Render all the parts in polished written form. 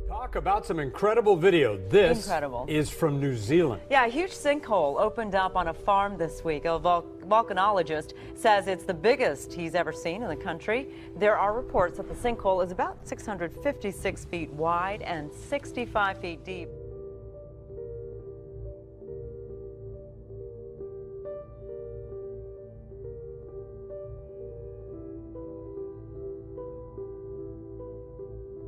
Talk about some incredible video. This is from New Zealand. Yeah, a huge sinkhole opened up on a farm this week. A volcanologist says it's the biggest he's ever seen in the country. There are reports that the sinkhole is about 656 feet wide and 65 feet deep.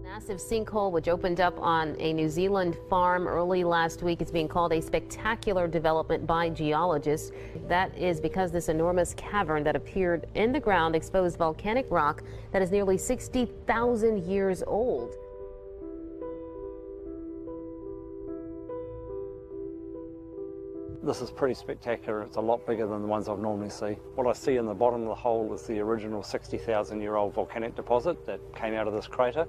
Massive sinkhole which opened up on a New Zealand farm early last week. It's being called a spectacular development by geologists. That is because this enormous cavern that appeared in the ground exposed volcanic rock that is nearly 60,000 years old. This is pretty spectacular. It's a lot bigger than the ones I've normally see. What I see in the bottom of the hole is the original 60,000-year-old volcanic deposit that came out of this crater.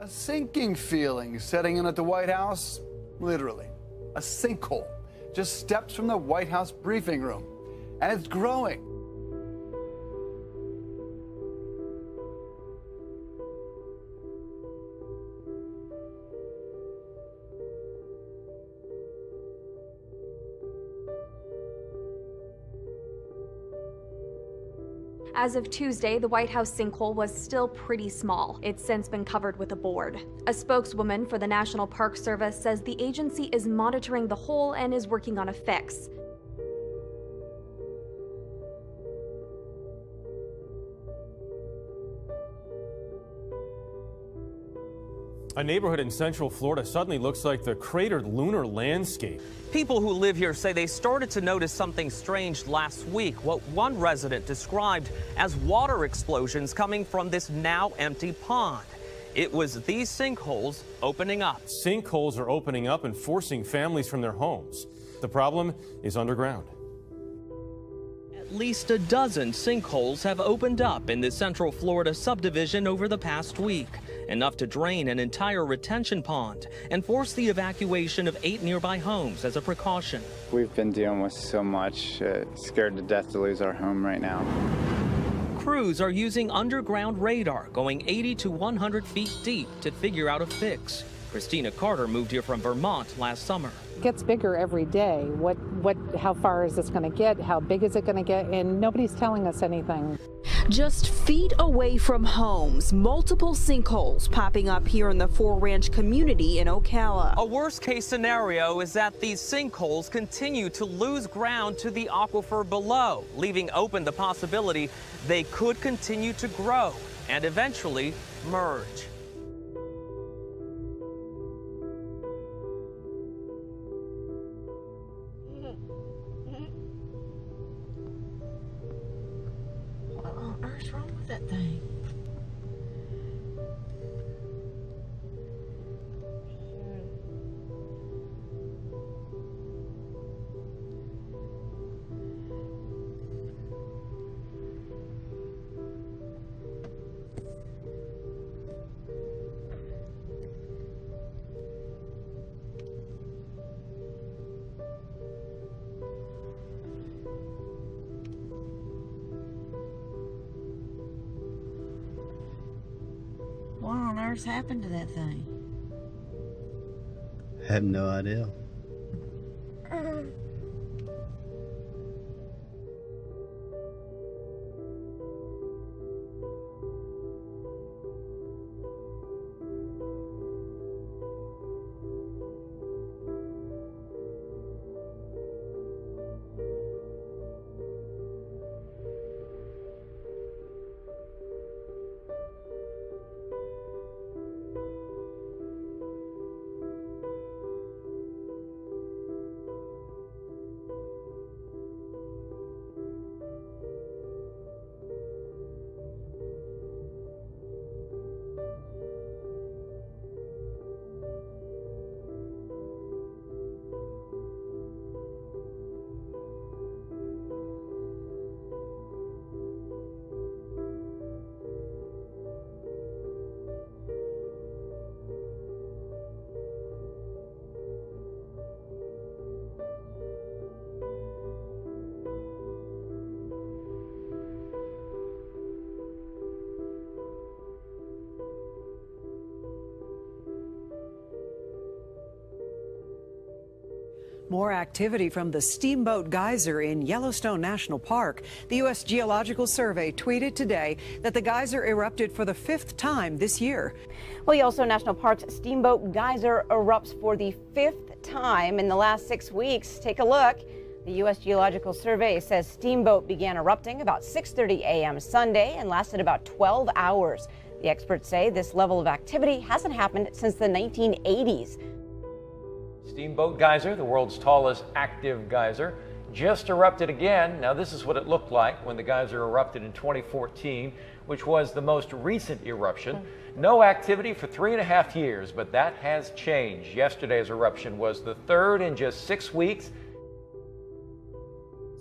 A sinking feeling setting in at the White House, literally. A sinkhole, just steps from the White House briefing room. And it's growing. As of Tuesday, the White House sinkhole was still pretty small. It's since been covered with a board. A spokeswoman for the National Park Service says the agency is monitoring the hole and is working on a fix. A neighborhood in Central Florida suddenly looks like the cratered lunar landscape. People who live here say they started to notice something strange last week, what one resident described as water explosions coming from this now empty pond. It was these sinkholes opening up. Sinkholes are opening up and forcing families from their homes. The problem is underground. At least a dozen sinkholes have opened up in the Central Florida subdivision over the past week, enough to drain an entire retention pond and force the evacuation of 8 nearby homes as a precaution. We've been dealing with so much, scared to death to lose our home right now. Crews are using underground radar going 80 to 100 feet deep to figure out a fix. Christina Carter moved here from Vermont last summer. It gets bigger every day. How far is this going to get? How big is it going to get? And nobody's telling us anything. Just feet away from homes, multiple sinkholes popping up here in the Four Ranch community in Ocala. A worst-case scenario is that these sinkholes continue to lose ground to the aquifer below, leaving open the possibility they could continue to grow and eventually merge. What on earth's wrong with that thing? What on earth's happened to that thing? I have no idea. More activity from the Steamboat Geyser in Yellowstone National Park. The U.S. Geological Survey tweeted today that the geyser erupted for the 5th time this year. Well, Yellowstone National Park's Steamboat Geyser erupts for the 5th time in the last 6 weeks. Take a look. The U.S. Geological Survey says Steamboat began erupting about 6:30 a.m. Sunday and lasted about 12 hours. The experts say this level of activity hasn't happened since the 1980s. Steamboat Geyser, the world's tallest active geyser, just erupted again. Now, this is what it looked like when the geyser erupted in 2014, which was the most recent eruption. No activity for 3.5 years, but that has changed. Yesterday's eruption was the 3rd in just 6 weeks.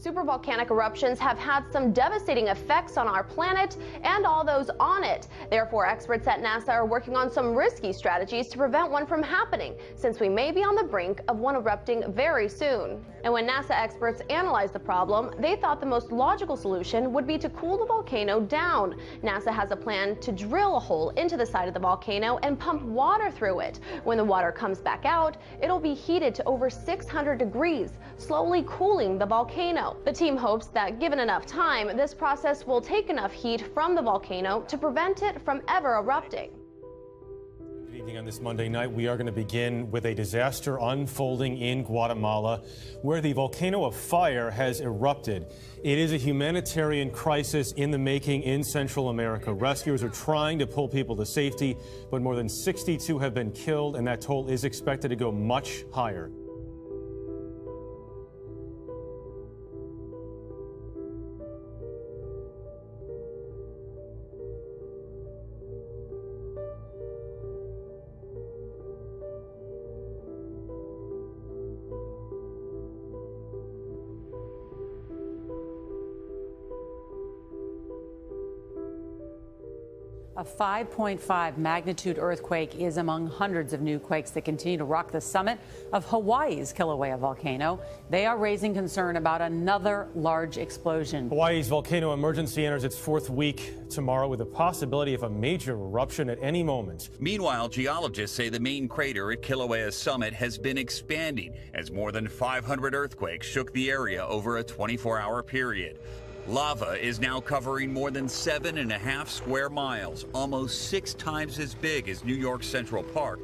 Supervolcanic eruptions have had some devastating effects on our planet and all those on it. Therefore, experts at NASA are working on some risky strategies to prevent one from happening, since we may be on the brink of one erupting very soon. And when NASA experts analyzed the problem, they thought the most logical solution would be to cool the volcano down. NASA has a plan to drill a hole into the side of the volcano and pump water through it. When the water comes back out, it'll be heated to over 600 degrees, slowly cooling the volcano. The team hopes that given enough time, this process will take enough heat from the volcano to prevent it from ever erupting. Good evening. On this Monday night, we are going to begin with a disaster unfolding in Guatemala, where the volcano of fire has erupted. It is a humanitarian crisis in the making in Central America. Rescuers are trying to pull people to safety, but more than 62 have been killed, and that toll is expected to go much higher. A 5.5 magnitude earthquake is among hundreds of new quakes that continue to rock the summit of Hawaii's Kilauea volcano. They are raising concern about another large explosion. Hawaii's volcano emergency enters its 4th week tomorrow with the possibility of a major eruption at any moment. Meanwhile, geologists say the main crater at Kilauea's summit has been expanding as more than 500 earthquakes shook the area over a 24-hour period. Lava is now covering more than 7.5 square miles, almost 6 times as big as New York Central Park.